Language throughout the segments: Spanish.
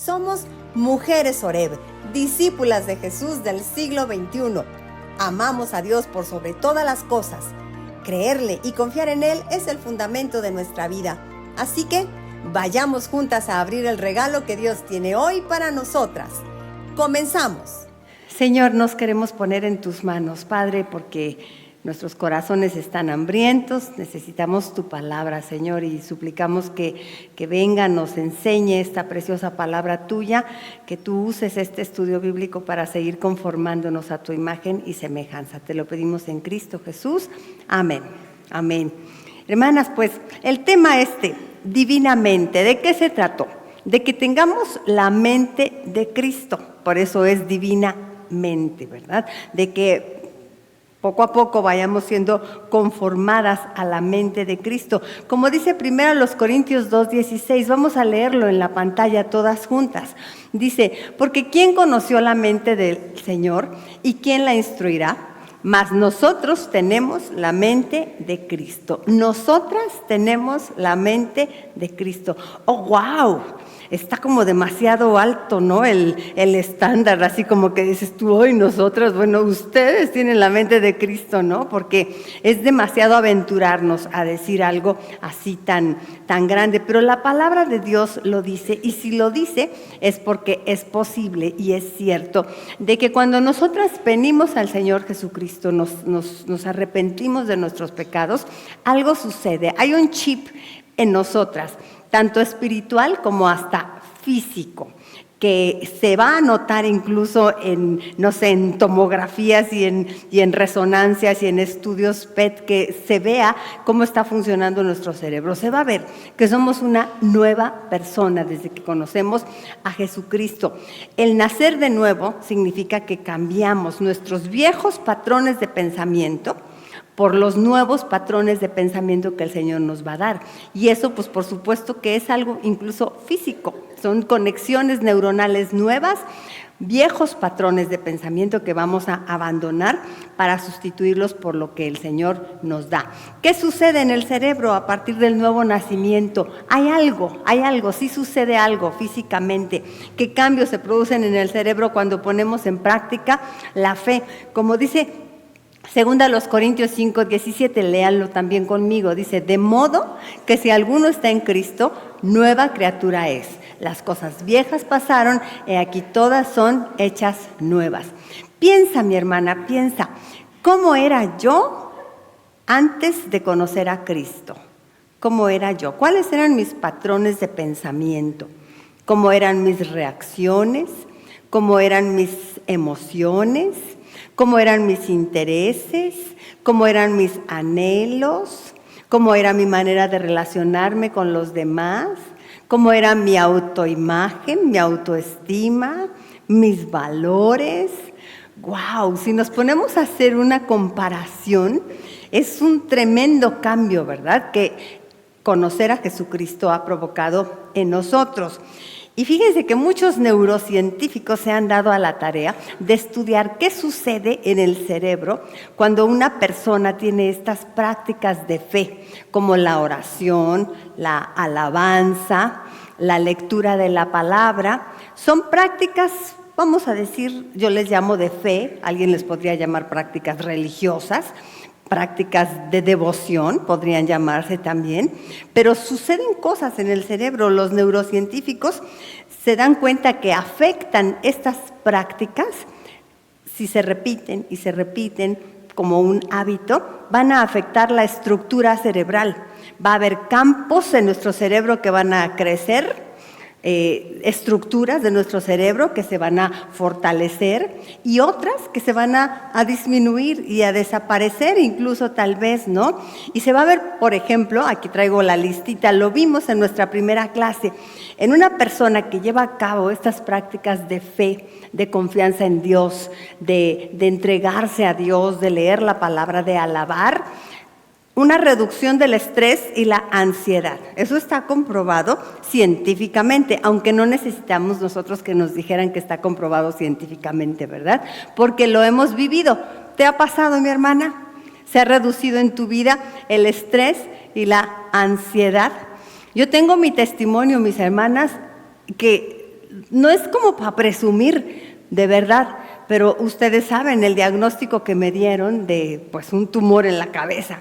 Somos Mujeres Oreb, discípulas de Jesús del siglo XXI. Amamos a Dios por sobre todas las cosas. Creerle y confiar en Él es el fundamento de nuestra vida. Así que vayamos juntas a abrir el regalo que Dios tiene hoy para nosotras. Comenzamos. Señor, nos queremos poner en tus manos, Padre, porque nuestros corazones están hambrientos, necesitamos tu palabra, Señor, y suplicamos que venga, nos enseñe esta preciosa palabra tuya, que tú uses este estudio bíblico para seguir conformándonos a tu imagen y semejanza. Te lo pedimos en Cristo Jesús. Amén. Amén. Hermanas, pues el tema divinamente, ¿de qué se trató? De que tengamos la mente de Cristo, por eso es divinamente, ¿verdad? De que poco a poco vayamos siendo conformadas a la mente de Cristo. Como dice primero los Corintios 2:16, vamos a leerlo en la pantalla todas juntas. Dice, porque ¿quién conoció la mente del Señor y quién la instruirá? Mas nosotros tenemos la mente de Cristo. Nosotras tenemos la mente de Cristo. ¡Oh, wow! Está como demasiado alto, ¿no? El estándar, así como que dices tú, hoy nosotras, bueno, ustedes tienen la mente de Cristo, ¿no? Porque es demasiado aventurarnos a decir algo así tan grande, pero la palabra de Dios lo dice, y si lo dice es porque es posible y es cierto, de que cuando nosotras venimos al Señor Jesucristo, nos arrepentimos de nuestros pecados, algo sucede, hay un chip en nosotras, tanto espiritual como hasta físico, que se va a notar incluso en tomografías y en resonancias y en estudios PET, que se vea cómo está funcionando nuestro cerebro. Se va a ver que somos una nueva persona desde que conocemos a Jesucristo. El nacer de nuevo significa que cambiamos nuestros viejos patrones de pensamiento por los nuevos patrones de pensamiento que el Señor nos va a dar. Y eso, pues por supuesto que es algo incluso físico. Son conexiones neuronales nuevas, viejos patrones de pensamiento que vamos a abandonar para sustituirlos por lo que el Señor nos da. ¿Qué sucede en el cerebro a partir del nuevo nacimiento? Hay algo, sí sucede algo físicamente. ¿Qué cambios se producen en el cerebro cuando ponemos en práctica la fe? Como dice Segunda los Corintios 5:17, léanlo también conmigo, dice, de modo que si alguno está en Cristo, nueva criatura es. Las cosas viejas pasaron, y aquí todas son hechas nuevas. Piensa, mi hermana, piensa, ¿cómo era yo antes de conocer a Cristo? ¿Cómo era yo? ¿Cuáles eran mis patrones de pensamiento? ¿Cómo eran mis reacciones? ¿Cómo eran mis emociones? ¿Cómo eran mis intereses? ¿Cómo eran mis anhelos? ¿Cómo era mi manera de relacionarme con los demás? ¿Cómo era mi autoimagen, mi autoestima, mis valores? ¡Wow! Si nos ponemos a hacer una comparación, es un tremendo cambio, ¿verdad? Que conocer a Jesucristo ha provocado en nosotros. Y fíjense que muchos neurocientíficos se han dado a la tarea de estudiar qué sucede en el cerebro cuando una persona tiene estas prácticas de fe, como la oración, la alabanza, la lectura de la palabra. Son prácticas, vamos a decir, yo les llamo de fe, alguien les podría llamar prácticas religiosas, prácticas de devoción, podrían llamarse también, pero suceden cosas en el cerebro. Los neurocientíficos se dan cuenta que afectan estas prácticas, si se repiten y se repiten como un hábito, van a afectar la estructura cerebral. Va a haber campos en nuestro cerebro que van a crecer, estructuras de nuestro cerebro que se van a fortalecer y otras que se van a disminuir y a desaparecer incluso tal vez, ¿no? Y se va a ver, por ejemplo, aquí traigo la listita, lo vimos en nuestra primera clase, en una persona que lleva a cabo estas prácticas de fe, de confianza en Dios, de entregarse a Dios, de leer la palabra, de alabar, una reducción del estrés y la ansiedad. Eso está comprobado científicamente, aunque no necesitamos nosotros que nos dijeran que está comprobado científicamente, ¿verdad? Porque lo hemos vivido. ¿Te ha pasado, mi hermana? ¿Se ha reducido en tu vida el estrés y la ansiedad? Yo tengo mi testimonio, mis hermanas, que no es como para presumir, de verdad, pero ustedes saben el diagnóstico que me dieron de pues un tumor en la cabeza.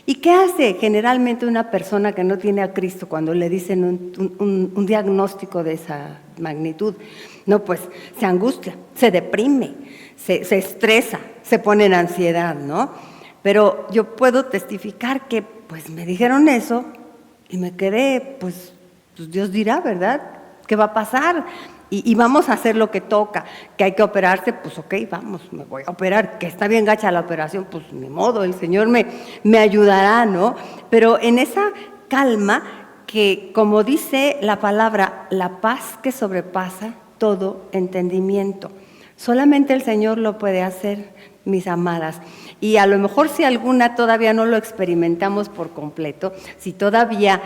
¿Y qué hace generalmente una persona que no tiene a Cristo cuando le dicen un diagnóstico de esa magnitud? No, pues se angustia, se deprime, se estresa, se pone en ansiedad, ¿no? Pero yo puedo testificar que pues me dijeron eso y me quedé, pues Dios dirá, ¿verdad? ¿Qué va a pasar? Y vamos a hacer lo que toca, que hay que operarse, pues ok, vamos, me voy a operar, que está bien gacha la operación, pues ni modo, el Señor me ayudará, ¿no? Pero en esa calma que, como dice la palabra, la paz que sobrepasa todo entendimiento. Solamente el Señor lo puede hacer, mis amadas. Y a lo mejor si alguna todavía no lo experimentamos por completo, si todavía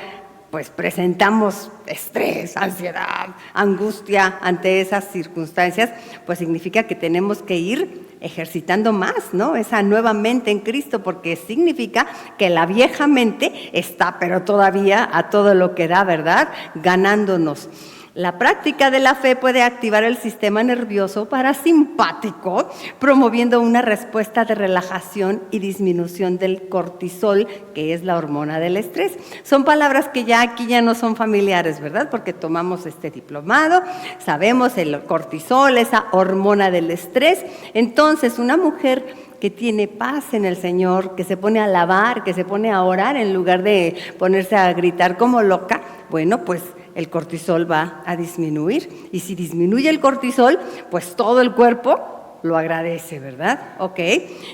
pues presentamos estrés, ansiedad, angustia ante esas circunstancias, pues significa que tenemos que ir ejercitando más, ¿no? Esa nueva mente en Cristo, porque significa que la vieja mente está, pero todavía a todo lo que da, ¿verdad? Ganándonos. La práctica de la fe puede activar el sistema nervioso parasimpático, promoviendo una respuesta de relajación y disminución del cortisol, que es la hormona del estrés. Son palabras que ya aquí ya no son familiares, ¿verdad? Porque tomamos este diplomado, sabemos el cortisol, esa hormona del estrés. Entonces, una mujer que tiene paz en el Señor, que se pone a alabar, que se pone a orar en lugar de ponerse a gritar como loca, bueno, pues el cortisol va a disminuir. Y si disminuye el cortisol, pues todo el cuerpo lo agradece, ¿verdad? Ok.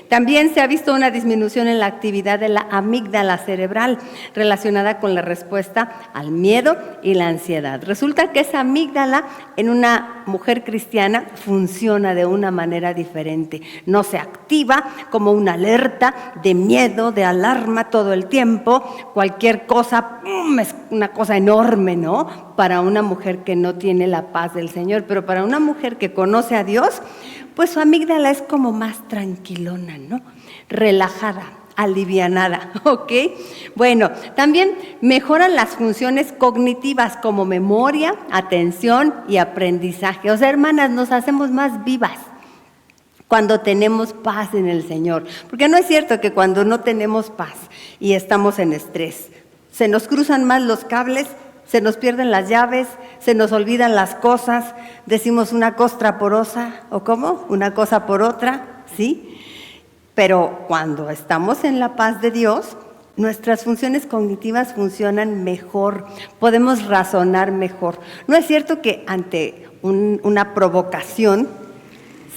También se ha visto una disminución en la actividad de la amígdala cerebral relacionada con la respuesta al miedo y la ansiedad. Resulta que esa amígdala en una mujer cristiana funciona de una manera diferente. No se activa como una alerta de miedo, de alarma todo el tiempo. Cualquier cosa es una cosa enorme, ¿no? Para una mujer que no tiene la paz del Señor. Pero para una mujer que conoce a Dios, pues su amígdala es como más tranquilona, ¿no? Relajada, alivianada, ¿ok? Bueno, también mejoran las funciones cognitivas como memoria, atención y aprendizaje. O sea, hermanas, nos hacemos más vivas cuando tenemos paz en el Señor. Porque no es cierto que cuando no tenemos paz y estamos en estrés, se nos cruzan más los cables, se nos pierden las llaves, se nos olvidan las cosas, decimos una costra por otra, ¿o cómo? Una cosa por otra, ¿sí? Pero cuando estamos en la paz de Dios, nuestras funciones cognitivas funcionan mejor, podemos razonar mejor. ¿No es cierto que ante una provocación,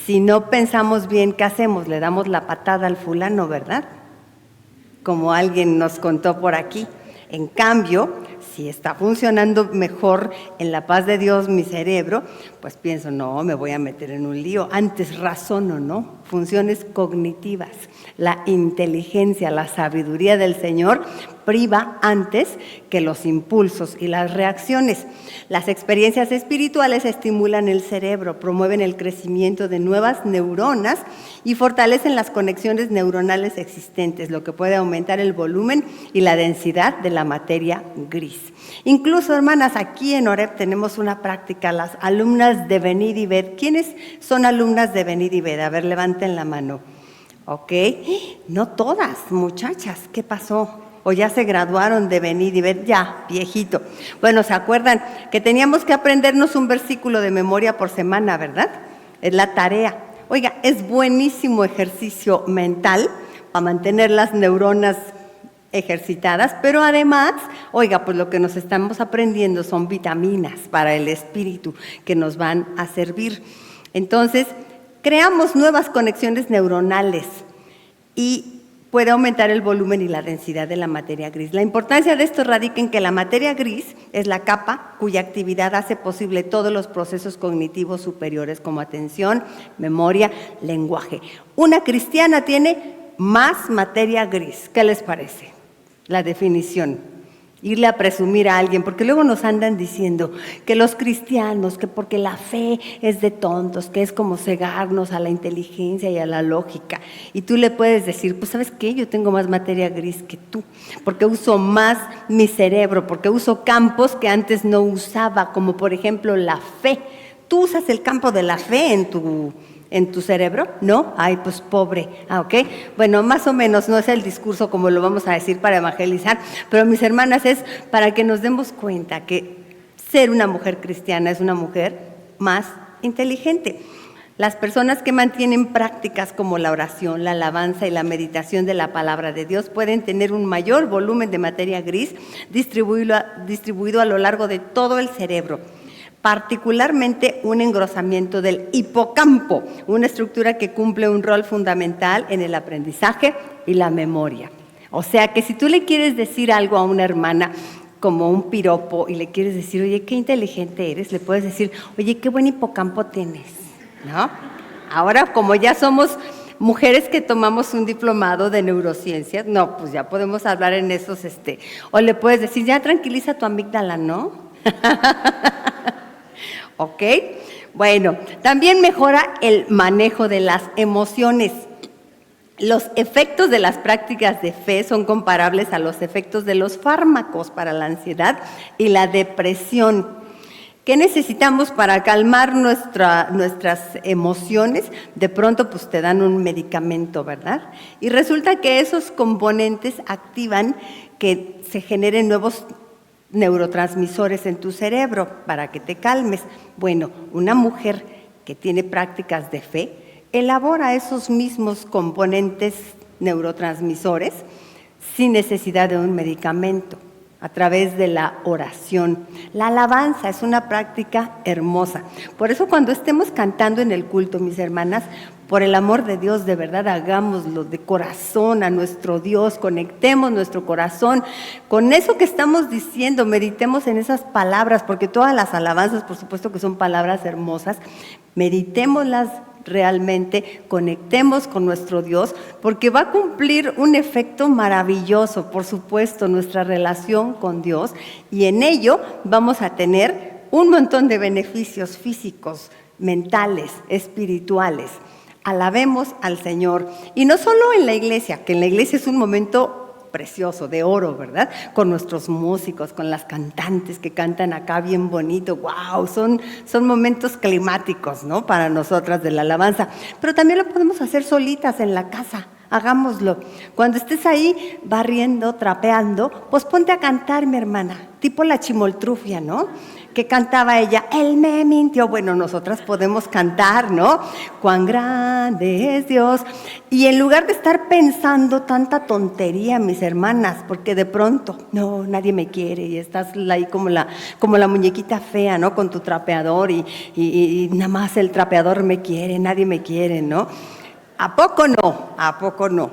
si no pensamos bien, ¿qué hacemos? Le damos la patada al fulano, ¿verdad? Como alguien nos contó por aquí. En cambio, si está funcionando mejor en la paz de Dios mi cerebro, pues pienso, no, me voy a meter en un lío. Antes razono, ¿no? Funciones cognitivas. La inteligencia, la sabiduría del Señor priva antes que los impulsos y las reacciones. Las experiencias espirituales estimulan el cerebro, promueven el crecimiento de nuevas neuronas y fortalecen las conexiones neuronales existentes, lo que puede aumentar el volumen y la densidad de la materia gris. Incluso, hermanas, aquí en OREP tenemos una práctica, las alumnas de Venid y Ved. ¿Quiénes son alumnas de Venid y Ved? A ver, levanten la mano. Ok, no todas, muchachas, ¿qué pasó? O ya se graduaron de Venid y Ved, ya, viejito. Bueno, ¿se acuerdan que teníamos que aprendernos un versículo de memoria por semana, verdad? Es la tarea. Oiga, es buenísimo ejercicio mental para mantener las neuronas ejercitadas, pero además, oiga, pues lo que nos estamos aprendiendo son vitaminas para el espíritu que nos van a servir. Entonces, creamos nuevas conexiones neuronales y puede aumentar el volumen y la densidad de la materia gris. La importancia de esto radica en que la materia gris es la capa cuya actividad hace posible todos los procesos cognitivos superiores como atención, memoria, lenguaje. Una cristiana tiene más materia gris. ¿Qué les parece? La definición. irle a presumir a alguien, porque luego nos andan diciendo que los cristianos, que porque la fe es de tontos, que es como cegarnos a la inteligencia y a la lógica. Y tú le puedes decir, pues ¿sabes qué? Yo tengo más materia gris que tú, porque uso más mi cerebro, porque uso campos que antes no usaba, como por ejemplo la fe. ¿Tú usas el campo de la fe en tu cerebro? ¿No? Ay, pues pobre. ¿Ok? Bueno, más o menos no es el discurso como lo vamos a decir para evangelizar, pero mis hermanas, es para que nos demos cuenta que ser una mujer cristiana es una mujer más inteligente. Las personas que mantienen prácticas como la oración, la alabanza y la meditación de la palabra de Dios pueden tener un mayor volumen de materia gris distribuido a lo largo de todo el cerebro, particularmente un engrosamiento del hipocampo, una estructura que cumple un rol fundamental en el aprendizaje y la memoria. O sea que si tú le quieres decir algo a una hermana como un piropo y le quieres decir, oye, qué inteligente eres, le puedes decir, oye, qué buen hipocampo tienes, ¿no? Ahora, como ya somos mujeres que tomamos un diplomado de neurociencias, no, pues ya podemos hablar en esos, o le puedes decir, ya tranquiliza tu amígdala, ¿no? ¿Ok? Bueno, también mejora el manejo de las emociones. Los efectos de las prácticas de fe son comparables a los efectos de los fármacos para la ansiedad y la depresión. ¿Qué necesitamos para calmar nuestras emociones? De pronto pues te dan un medicamento, ¿verdad? Y resulta que esos componentes activan que se generen nuevos neurotransmisores en tu cerebro para que te calmes. Bueno, una mujer que tiene prácticas de fe elabora esos mismos componentes neurotransmisores sin necesidad de un medicamento, a través de la oración. La alabanza es una práctica hermosa. Por eso cuando estemos cantando en el culto, mis hermanas, por el amor de Dios, de verdad, hagámoslo de corazón a nuestro Dios, conectemos nuestro corazón con eso que estamos diciendo, meditemos en esas palabras, porque todas las alabanzas, por supuesto que son palabras hermosas, meditémoslas realmente, conectemos con nuestro Dios, porque va a cumplir un efecto maravilloso, por supuesto, nuestra relación con Dios, y en ello vamos a tener un montón de beneficios físicos, mentales, espirituales. Alabemos al Señor, y no solo en la iglesia, que en la iglesia es un momento precioso, de oro, ¿verdad? Con nuestros músicos, con las cantantes que cantan acá bien bonito, wow, son momentos climáticos, ¿no? Para nosotras de la alabanza, pero también lo podemos hacer solitas en la casa. Hagámoslo. Cuando estés ahí barriendo, trapeando, pues ponte a cantar, mi hermana, tipo la Chimoltrufia, ¿no? Que cantaba ella, Él me mintió. Bueno, nosotras podemos cantar, ¿no? Cuán grande es Dios. Y en lugar de estar pensando tanta tontería, mis hermanas, porque de pronto, no, nadie me quiere, y estás ahí como la muñequita fea, ¿no? Con tu trapeador, y nada más el trapeador me quiere, nadie me quiere, ¿no? ¿A poco no? ¿A poco no?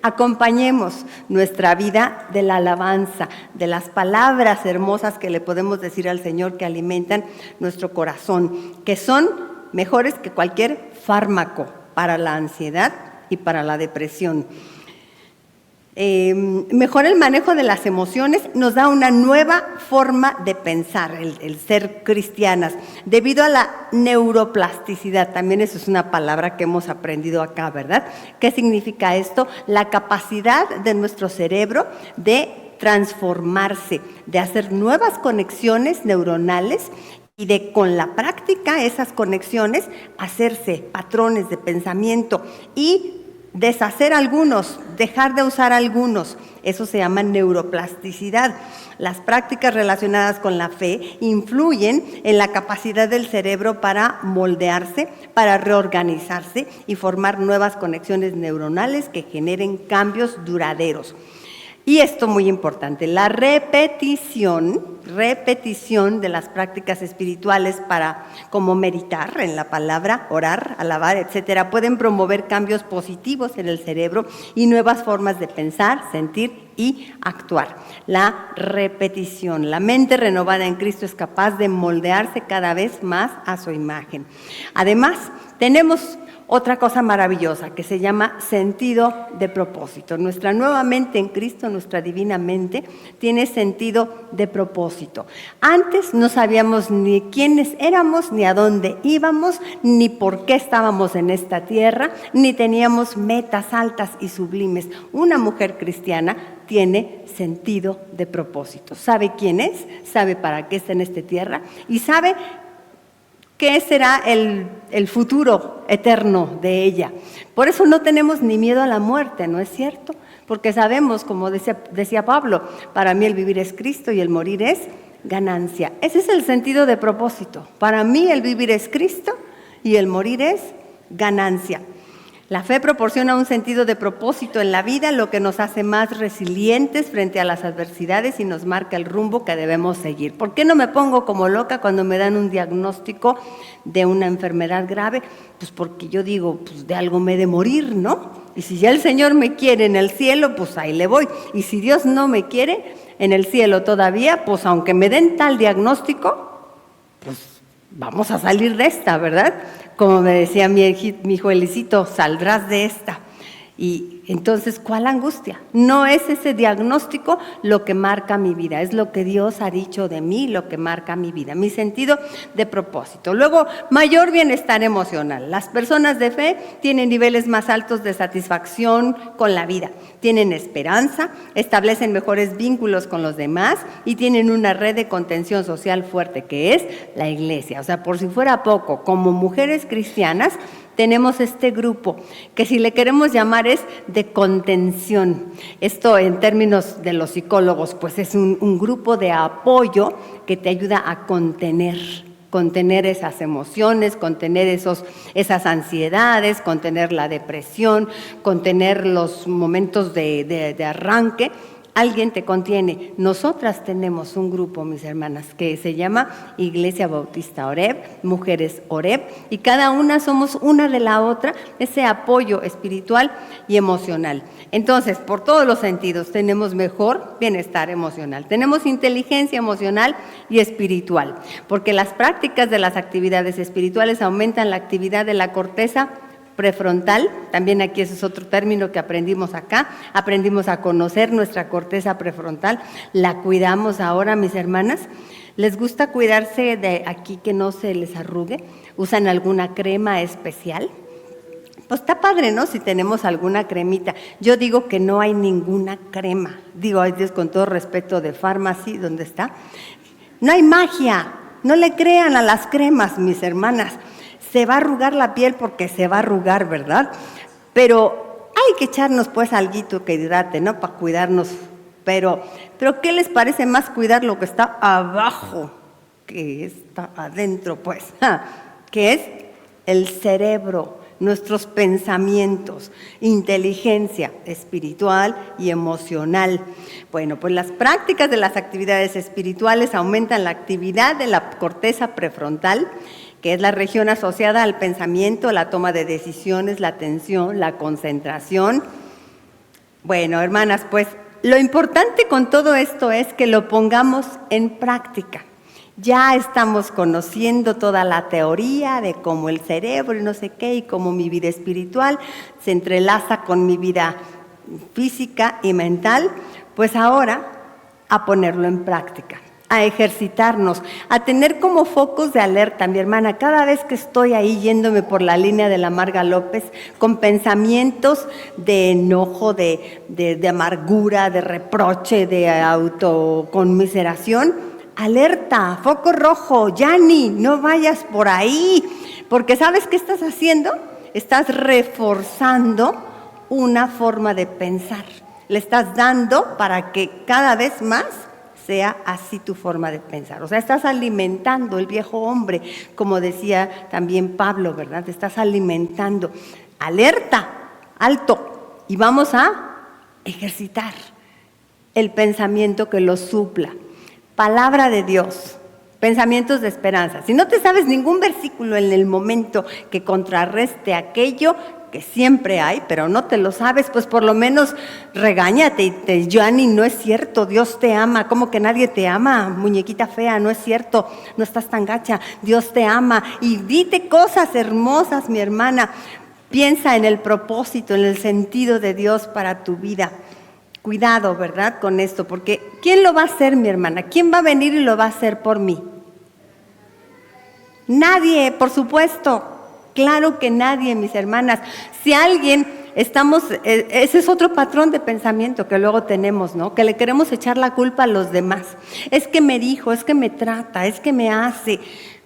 Acompañemos nuestra vida de la alabanza, de las palabras hermosas que le podemos decir al Señor, que alimentan nuestro corazón, que son mejores que cualquier fármaco para la ansiedad y para la depresión. Mejora el manejo de las emociones, nos da una nueva forma de pensar, el ser cristianas, debido a la neuroplasticidad. También eso es una palabra que hemos aprendido acá, ¿verdad? ¿Qué significa esto? La capacidad de nuestro cerebro de transformarse, de hacer nuevas conexiones neuronales, y de con la práctica esas conexiones hacerse patrones de pensamiento y deshacer algunos, dejar de usar algunos. Eso se llama neuroplasticidad. Las prácticas relacionadas con la fe influyen en la capacidad del cerebro para moldearse, para reorganizarse y formar nuevas conexiones neuronales que generen cambios duraderos. Y esto muy importante, la repetición de las prácticas espirituales como meditar en la palabra, orar, alabar, etcétera, pueden promover cambios positivos en el cerebro y nuevas formas de pensar, sentir y actuar. La repetición, la mente renovada en Cristo es capaz de moldearse cada vez más a su imagen. Además, tenemos otra cosa maravillosa que se llama sentido de propósito. Nuestra nueva mente en Cristo, nuestra divina mente, tiene sentido de propósito. Antes no sabíamos ni quiénes éramos, ni a dónde íbamos, ni por qué estábamos en esta tierra, ni teníamos metas altas y sublimes. Una mujer cristiana tiene sentido de propósito. Sabe quién es, sabe para qué está en esta tierra y sabe qué será el futuro eterno de ella. Por eso no tenemos ni miedo a la muerte, ¿no es cierto? Porque sabemos, como decía Pablo, para mí el vivir es Cristo y el morir es ganancia. Ese es el sentido de propósito. Para mí el vivir es Cristo y el morir es ganancia. La fe proporciona un sentido de propósito en la vida, lo que nos hace más resilientes frente a las adversidades y nos marca el rumbo que debemos seguir. ¿Por qué no me pongo como loca cuando me dan un diagnóstico de una enfermedad grave? Pues porque yo digo, pues de algo me he de morir, ¿no? Y si ya el Señor me quiere en el cielo, pues ahí le voy. Y si Dios no me quiere en el cielo todavía, pues aunque me den tal diagnóstico, pues vamos a salir de esta, ¿verdad? Como me decía mi hijo Elisito, saldrás de esta. Y entonces, ¿cuál angustia? No es ese diagnóstico lo que marca mi vida, es lo que Dios ha dicho de mí, lo que marca mi vida, mi sentido de propósito. Luego, mayor bienestar emocional. Las personas de fe tienen niveles más altos de satisfacción con la vida, tienen esperanza, establecen mejores vínculos con los demás y tienen una red de contención social fuerte, que es la iglesia. O sea, por si fuera poco, como mujeres cristianas, tenemos este grupo que si le queremos llamar es de contención. Esto en términos de los psicólogos, pues es un grupo de apoyo que te ayuda a contener esas emociones, contener esas ansiedades, contener la depresión, contener los momentos de arranque. Alguien te contiene. Nosotras tenemos un grupo, mis hermanas, que se llama Iglesia Bautista Oreb, Mujeres Oreb, y cada una somos una de la otra, ese apoyo espiritual y emocional. Entonces, por todos los sentidos, tenemos mejor bienestar emocional, tenemos inteligencia emocional y espiritual, porque las prácticas de las actividades espirituales aumentan la actividad de la corteza prefrontal. También aquí ese es otro término que aprendimos acá, aprendimos a conocer nuestra corteza prefrontal, la cuidamos ahora, mis hermanas. ¿Les gusta cuidarse de aquí que no se les arrugue? ¿Usan alguna crema especial? Pues está padre, ¿no? Si tenemos alguna cremita. Yo digo que no hay ninguna crema. Digo, ay Dios, con todo respeto de Pharmacy, ¿dónde está? No hay magia, no le crean a las cremas, mis hermanas. Se va a arrugar la piel porque se va a arrugar, ¿verdad? Pero hay que echarnos pues alguito que hidrate, ¿no? Para cuidarnos. Pero ¿qué les parece más cuidar lo que está abajo que está adentro, pues? Que es el cerebro, nuestros pensamientos, inteligencia espiritual y emocional. Bueno, pues las prácticas de las actividades espirituales aumentan la actividad de la corteza prefrontal, que es la región asociada al pensamiento, la toma de decisiones, la atención, la concentración. Bueno, hermanas, pues lo importante con todo esto es que lo pongamos en práctica. Ya estamos conociendo toda la teoría de cómo el cerebro y no sé qué, y cómo mi vida espiritual se entrelaza con mi vida física y mental. Pues ahora a ponerlo en práctica, a ejercitarnos, a tener como focos de alerta. Mi hermana, cada vez que estoy ahí yéndome por la línea de la Marga López con pensamientos de enojo, de amargura, de reproche, de autoconmiseración, alerta, foco rojo, Yani, no vayas por ahí, porque ¿sabes qué estás haciendo? Estás reforzando una forma de pensar, le estás dando para que cada vez más sea así tu forma de pensar. O sea, estás alimentando el viejo hombre, como decía también Pablo, ¿verdad? Te estás alimentando. Alerta, alto, y vamos a ejercitar el pensamiento que lo supla. Palabra de Dios, pensamientos de esperanza. Si no te sabes ningún versículo en el momento que contrarreste aquello, que siempre hay, pero no te lo sabes, pues por lo menos regáñate y te, Yani, no es cierto, Dios te ama. ¿Cómo que nadie te ama? Muñequita fea, no es cierto, no estás tan gacha, Dios te ama. Y dite cosas hermosas, mi hermana. Piensa en el propósito, en el sentido de Dios para tu vida. Cuidado, ¿verdad?, con esto, porque ¿quién lo va a hacer, mi hermana? ¿Quién va a venir y lo va a hacer por mí? Nadie, por supuesto. Claro que nadie, mis hermanas. Si alguien ese es otro patrón de pensamiento que luego tenemos, ¿no? Que le queremos echar la culpa a los demás. Es que me dijo, es que me trata, es que me hace.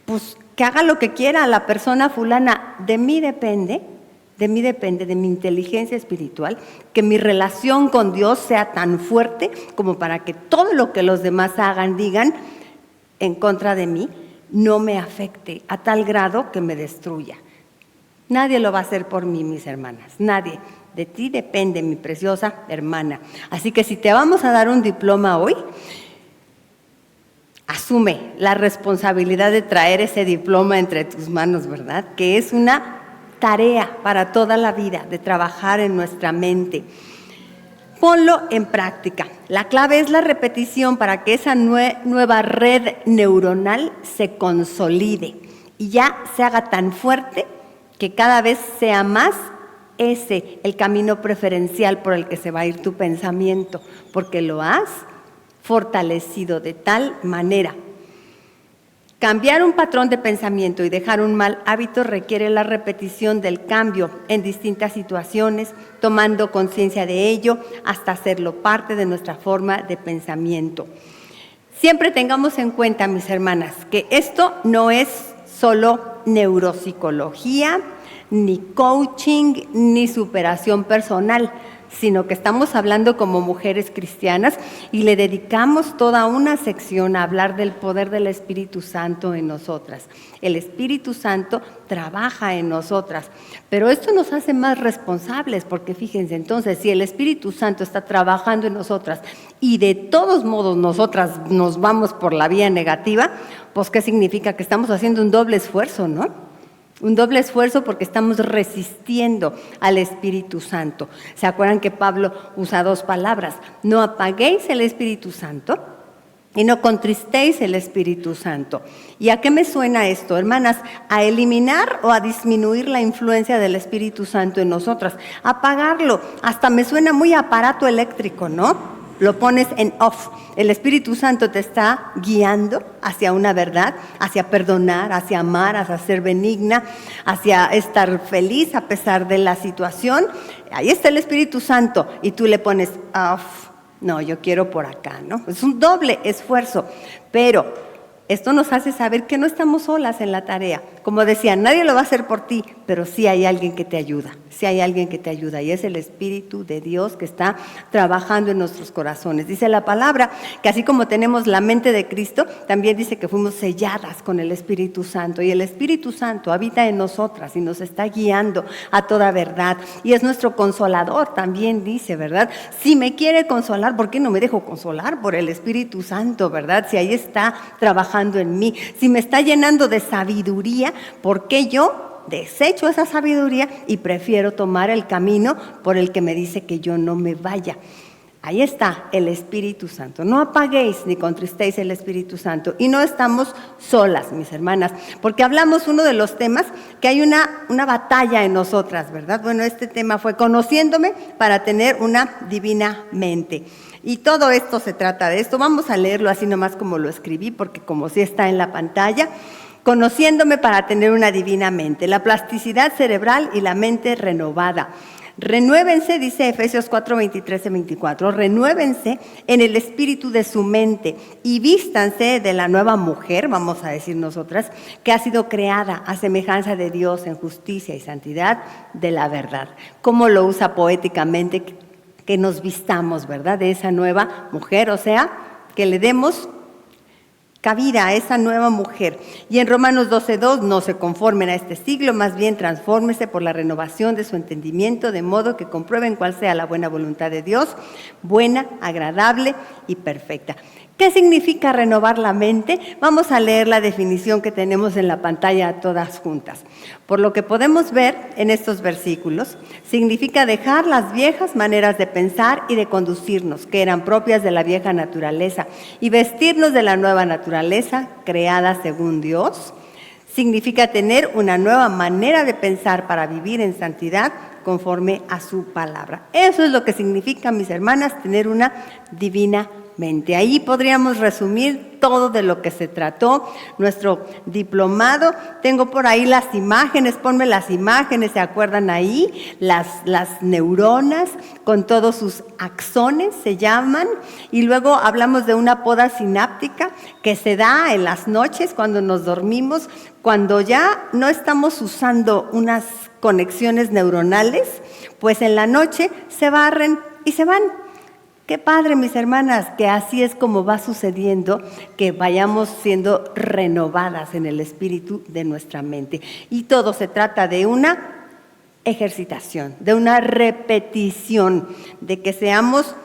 Pues que haga lo que quiera la persona fulana. De mí depende de mi inteligencia espiritual, que mi relación con Dios sea tan fuerte como para que todo lo que los demás hagan, digan en contra de mí, no me afecte a tal grado que me destruya. Nadie lo va a hacer por mí, mis hermanas, nadie. De ti depende, mi preciosa hermana. Así que si te vamos a dar un diploma hoy, asume la responsabilidad de traer ese diploma entre tus manos, ¿verdad? Que es una tarea para toda la vida, de trabajar en nuestra mente. Ponlo en práctica. La clave es la repetición para que esa nueva red neuronal se consolide y ya se haga tan fuerte que cada vez sea más ese el camino preferencial por el que se va a ir tu pensamiento, porque lo has fortalecido de tal manera. Cambiar un patrón de pensamiento y dejar un mal hábito requiere la repetición del cambio en distintas situaciones, tomando conciencia de ello hasta hacerlo parte de nuestra forma de pensamiento. Siempre tengamos en cuenta, mis hermanas, que esto no es solo neuropsicología, ni coaching, ni superación personal, sino que estamos hablando como mujeres cristianas y le dedicamos toda una sección a hablar del poder del Espíritu Santo en nosotras. El Espíritu Santo trabaja en nosotras, pero esto nos hace más responsables, porque fíjense, entonces, si el Espíritu Santo está trabajando en nosotras y de todos modos nosotras nos vamos por la vía negativa, pues ¿qué significa? Que estamos haciendo un doble esfuerzo, ¿no? Un doble esfuerzo porque estamos resistiendo al Espíritu Santo. ¿Se acuerdan que Pablo usa dos palabras? No apaguéis el Espíritu Santo y no contristéis el Espíritu Santo. ¿Y a qué me suena esto, hermanas? A eliminar o a disminuir la influencia del Espíritu Santo en nosotras. Apagarlo. Hasta me suena muy aparato eléctrico, ¿no? Lo pones en off. El Espíritu Santo te está guiando hacia una verdad, hacia perdonar, hacia amar, hacia ser benigna, hacia estar feliz a pesar de la situación. Ahí está el Espíritu Santo y tú le pones off. No, yo quiero por acá, ¿no? Es un doble esfuerzo, pero esto nos hace saber que no estamos solas en la tarea. Como decía, nadie lo va a hacer por ti, pero sí hay alguien que te ayuda. Sí hay alguien que te ayuda y es el Espíritu de Dios que está trabajando en nuestros corazones. Dice la palabra que así como tenemos la mente de Cristo, también dice que fuimos selladas con el Espíritu Santo. Y el Espíritu Santo habita en nosotras y nos está guiando a toda verdad. Y es nuestro consolador, también dice, ¿verdad? Si me quiere consolar, ¿por qué no me dejo consolar por el Espíritu Santo, verdad? Si ahí está trabajando en mí. Si me está llenando de sabiduría, ¿por qué yo desecho esa sabiduría y prefiero tomar el camino por el que me dice que yo no me vaya? Ahí está el Espíritu Santo. No apaguéis ni contristéis el Espíritu Santo. Y no estamos solas, mis hermanas, porque hablamos uno de los temas que hay una batalla en nosotras, ¿verdad? Bueno, este tema fue conociéndome para tener una divina mente. Y todo esto se trata de esto. Vamos a leerlo así nomás como lo escribí, porque como sí está en la pantalla. Conociéndome para tener una divina mente, la plasticidad cerebral y la mente renovada. Renuévense, dice Efesios 4, 23 y 24, renuévense en el espíritu de su mente y vístanse de la nueva mujer, vamos a decir nosotras, que ha sido creada a semejanza de Dios en justicia y santidad de la verdad. ¿Cómo lo usa poéticamente? Que nos vistamos, ¿verdad? De esa nueva mujer, o sea, que le demos cabida a esa nueva mujer. Y en Romanos 12:2, no se conformen a este siglo, más bien transfórmese por la renovación de su entendimiento, de modo que comprueben cuál sea la buena voluntad de Dios, buena, agradable y perfecta. ¿Qué significa renovar la mente? Vamos a leer la definición que tenemos en la pantalla todas juntas. Por lo que podemos ver en estos versículos, significa dejar las viejas maneras de pensar y de conducirnos, que eran propias de la vieja naturaleza, y vestirnos de la nueva naturaleza, creada según Dios. Significa tener una nueva manera de pensar para vivir en santidad conforme a su palabra. Eso es lo que significa, mis hermanas, tener una divina mente. Ahí podríamos resumir todo de lo que se trató nuestro diplomado. Tengo por ahí las imágenes, ponme las imágenes, ¿se acuerdan ahí? Las neuronas con todos sus axones se llaman, y luego hablamos de una poda sináptica que se da en las noches cuando nos dormimos, cuando ya no estamos usando unas conexiones neuronales, pues en la noche se barren y se van. Qué padre, mis hermanas, que así es como va sucediendo, que vayamos siendo renovadas en el espíritu de nuestra mente. Y todo se trata de una ejercitación, de una repetición, de que seamos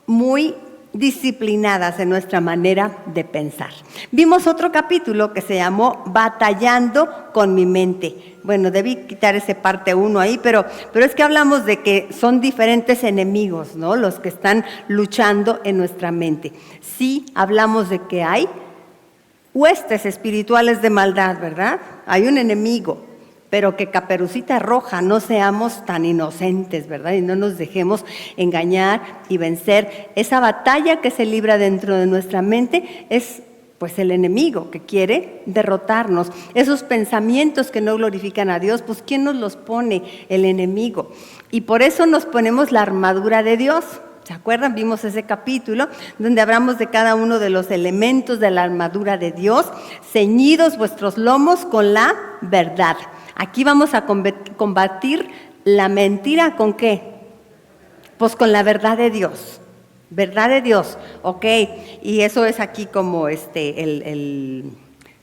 muy disciplinadas en nuestra manera de pensar. Vimos otro capítulo que se llamó Batallando con mi mente. Bueno, debí quitar ese parte 1 ahí, pero es que hablamos de que son diferentes enemigos, ¿no? Los que están luchando en nuestra mente. Sí, hablamos de que hay huestes espirituales de maldad, ¿verdad? Hay un enemigo, pero que Caperucita Roja no seamos tan inocentes, ¿verdad? Y no nos dejemos engañar y vencer. Esa batalla que se libra dentro de nuestra mente es pues el enemigo que quiere derrotarnos. Esos pensamientos que no glorifican a Dios, pues ¿quién nos los pone? El enemigo. Y por eso nos ponemos la armadura de Dios. ¿Se acuerdan? Vimos ese capítulo donde hablamos de cada uno de los elementos de la armadura de Dios, ceñidos vuestros lomos con la verdad. Aquí vamos a combatir la mentira, ¿con qué? Pues con la verdad de Dios. Verdad de Dios, ok, y eso es aquí como el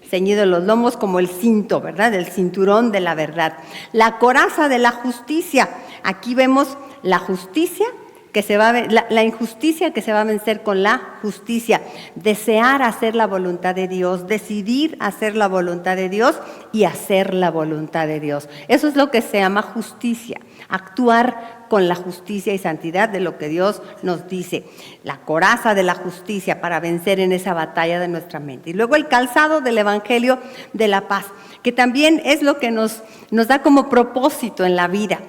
ceñido de los lomos, como el cinto, ¿verdad? El cinturón de la verdad. La coraza de la justicia, aquí vemos la justicia que se va a la injusticia que se va a vencer con la justicia, desear hacer la voluntad de Dios, decidir hacer la voluntad de Dios y hacer la voluntad de Dios. Eso es lo que se llama justicia, actuar con la justicia y santidad de lo que Dios nos dice. La coraza de la justicia para vencer en esa batalla de nuestra mente. Y luego el calzado del Evangelio de la paz, que también es lo que nos da como propósito en la vida.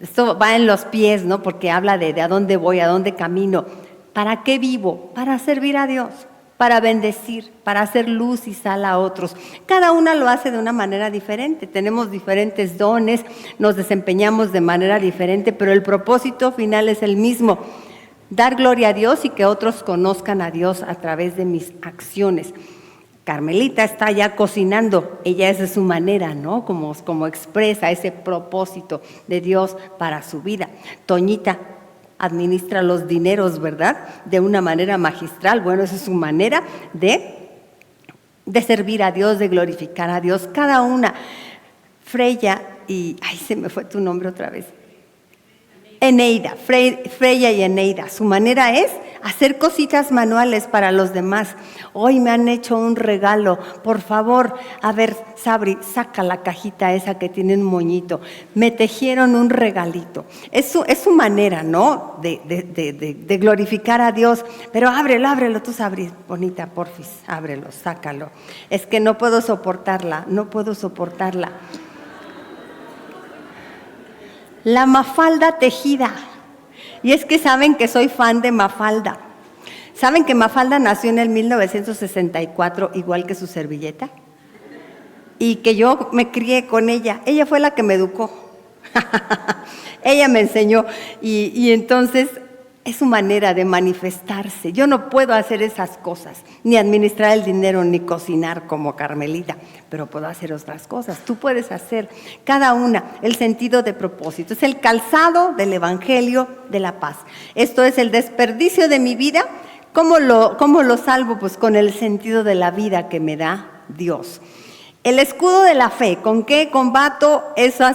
Esto va en los pies, ¿no? Porque habla de a dónde voy, a dónde camino. ¿Para qué vivo? Para servir a Dios, para bendecir, para hacer luz y sal a otros. Cada una lo hace de una manera diferente. Tenemos diferentes dones, nos desempeñamos de manera diferente, pero el propósito final es el mismo. Dar gloria a Dios y que otros conozcan a Dios a través de mis acciones. Carmelita está ya cocinando, ella esa es su manera, ¿no? Como expresa ese propósito de Dios para su vida. Toñita administra los dineros, ¿verdad? De una manera magistral. Bueno, esa es su manera de servir a Dios, de glorificar a Dios. Cada una. Freya y, ay, se me fue tu nombre otra vez. Eneida, Freya y Eneida, su manera es hacer cositas manuales para los demás. Hoy me han hecho un regalo, por favor, a ver, Sabri, saca la cajita esa que tiene un moñito. Me tejieron un regalito. Es su manera, ¿no? De glorificar a Dios. Pero ábrelo, tú, Sabri, bonita, porfis, ábrelo, sácalo. Es que no puedo soportarla. La Mafalda tejida. Y es que saben que soy fan de Mafalda. ¿Saben que Mafalda nació en el 1964, igual que su servilleta? Y que yo me crié con ella. Ella fue la que me educó. Ella me enseñó. Y entonces es su manera de manifestarse. Yo no puedo hacer esas cosas, ni administrar el dinero, ni cocinar como Carmelita, pero puedo hacer otras cosas. Tú puedes hacer cada una, el sentido de propósito. Es el calzado del Evangelio de la paz. Esto es el desperdicio de mi vida. ¿Cómo lo salvo? Pues con el sentido de la vida que me da Dios. El escudo de la fe, ¿con qué combato esa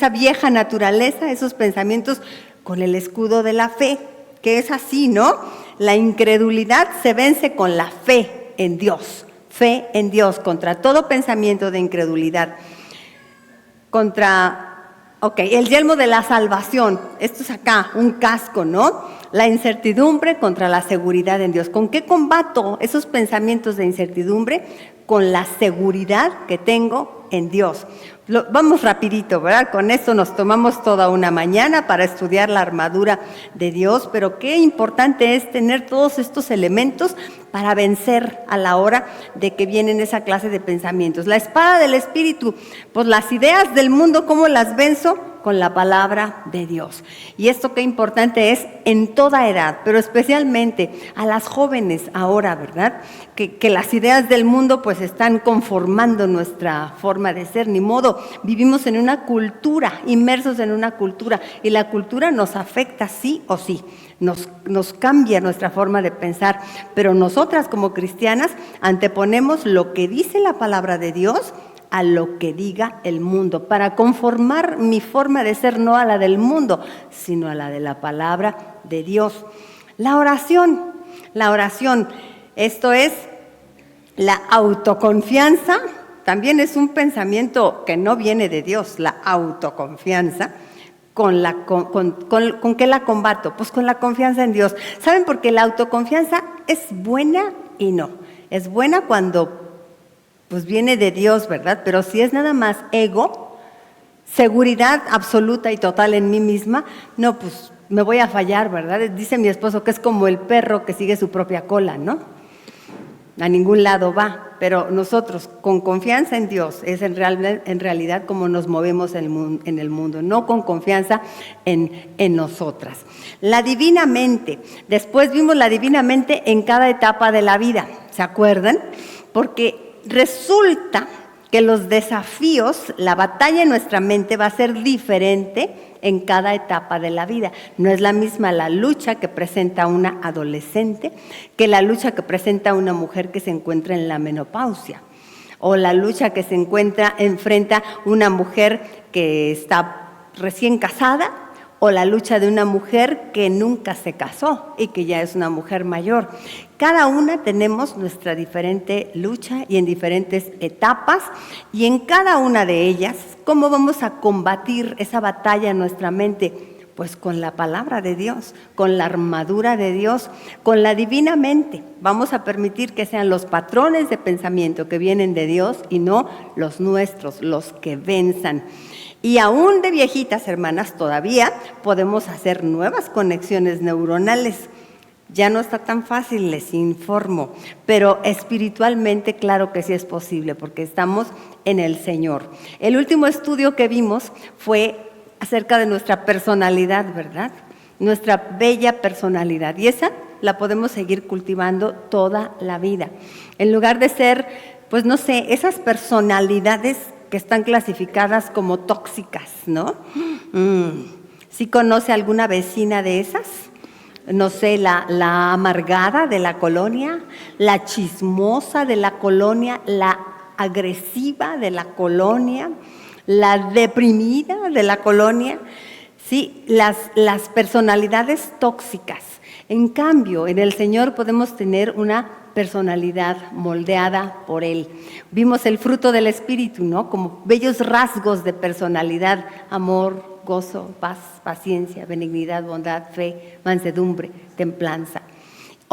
vieja naturaleza, esos pensamientos? Con el escudo de la fe, que es así, ¿no? La incredulidad se vence con la fe en Dios, contra todo pensamiento de incredulidad. El yelmo de la salvación, esto es acá, un casco, ¿no? La incertidumbre contra la seguridad en Dios. ¿Con qué combato esos pensamientos de incertidumbre? con la seguridad que tengo en Dios. Vamos rapidito, ¿verdad? Con esto nos tomamos toda una mañana para estudiar la armadura de Dios, pero qué importante es tener todos estos elementos para vencer a la hora de que vienen esa clase de pensamientos. La espada del Espíritu, pues las ideas del mundo, ¿cómo las venzo? Con la palabra de Dios. Y esto qué importante es en toda edad, pero especialmente a las jóvenes ahora, ¿verdad? Que las ideas del mundo pues están conformando nuestra forma de ser, ni modo. Vivimos en una cultura, inmersos en una cultura, y la cultura nos afecta sí o sí. Nos cambia nuestra forma de pensar, pero nosotras como cristianas anteponemos lo que dice la palabra de Dios a lo que diga el mundo, para conformar mi forma de ser no a la del mundo, sino a la de la palabra de Dios. La oración, esto es la autoconfianza, también es un pensamiento que no viene de Dios, la autoconfianza. ¿Con qué la combato? Pues con la confianza en Dios. ¿Saben? Porque la autoconfianza es buena y no. Es buena cuando pues viene de Dios, ¿verdad? Pero si es nada más ego, seguridad absoluta y total en mí misma, no, pues me voy a fallar, ¿verdad? Dice mi esposo que es como el perro que sigue su propia cola, ¿no? A ningún lado va. Pero nosotros, con confianza en Dios, es en realidad como nos movemos en el mundo, no con confianza en nosotras. La divina mente. Después vimos la divina mente en cada etapa de la vida, ¿se acuerdan? Porque resulta que los desafíos, la batalla en nuestra mente va a ser diferente en cada etapa de la vida. No es la misma la lucha que presenta una adolescente que la lucha que presenta una mujer que se encuentra en la menopausia, o la lucha que enfrenta una mujer que está recién casada, o la lucha de una mujer que nunca se casó y que ya es una mujer mayor. Cada una tenemos nuestra diferente lucha y en diferentes etapas, y en cada una de ellas, ¿cómo vamos a combatir esa batalla en nuestra mente? Pues con la palabra de Dios, con la armadura de Dios, con la divina mente. Vamos a permitir que sean los patrones de pensamiento que vienen de Dios y no los nuestros, los que venzan. Y aún de viejitas, hermanas, todavía podemos hacer nuevas conexiones neuronales. Ya no está tan fácil, les informo, pero espiritualmente claro que sí es posible, porque estamos en el Señor. El último estudio que vimos fue acerca de nuestra personalidad, ¿verdad? Nuestra bella personalidad, y esa la podemos seguir cultivando toda la vida. En lugar de ser, pues no sé, esas personalidades que están clasificadas como tóxicas, ¿no? ¿Sí conoce alguna vecina de esas? No sé, la amargada de la colonia, la chismosa de la colonia, la agresiva de la colonia, la deprimida de la colonia, sí, las personalidades tóxicas. En cambio, en el Señor podemos tener una personalidad moldeada por Él. Vimos el fruto del Espíritu, ¿no? Como bellos rasgos de personalidad: amor, gozo, paz, paciencia, benignidad, bondad, fe, mansedumbre, templanza.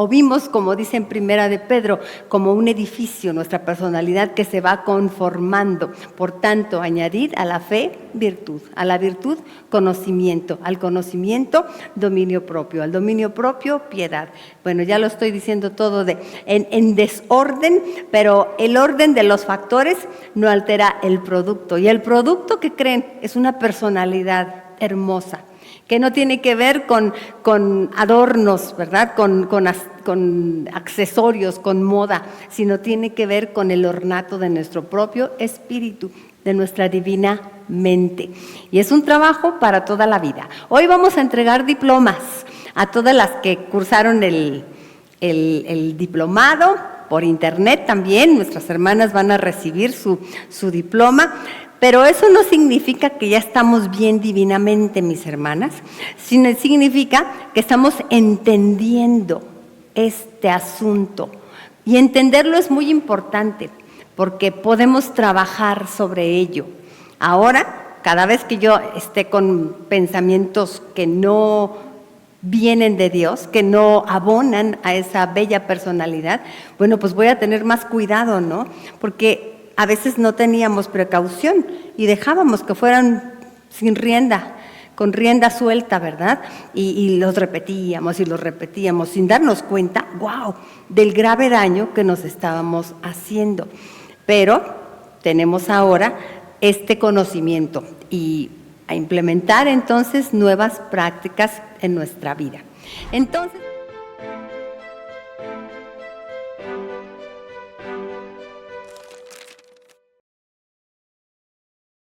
O vimos, como dice en Primera de Pedro, como un edificio, nuestra personalidad que se va conformando. Por tanto, añadid a la fe virtud, a la virtud conocimiento, al conocimiento dominio propio, al dominio propio piedad. Bueno, ya lo estoy diciendo todo en desorden, pero el orden de los factores no altera el producto. Y el producto, ¿qué creen? Es una personalidad hermosa, que no tiene que ver con adornos, ¿verdad? Con accesorios, con moda, sino tiene que ver con el ornato de nuestro propio espíritu, de nuestra divina mente. Y es un trabajo para toda la vida. Hoy vamos a entregar diplomas a todas las que cursaron el diplomado por internet también. Nuestras hermanas van a recibir su diploma. Pero eso no significa que ya estamos bien divinamente, mis hermanas, sino significa que estamos entendiendo este asunto. Y entenderlo es muy importante, porque podemos trabajar sobre ello. Ahora, cada vez que yo esté con pensamientos que no vienen de Dios, que no abonan a esa bella personalidad, bueno, pues voy a tener más cuidado, ¿no? Porque a veces no teníamos precaución y dejábamos que fueran sin rienda, con rienda suelta, ¿verdad? Y los repetíamos y los repetíamos sin darnos cuenta, ¡wow!, del grave daño que nos estábamos haciendo. Pero tenemos ahora este conocimiento y a implementar entonces nuevas prácticas en nuestra vida. Entonces,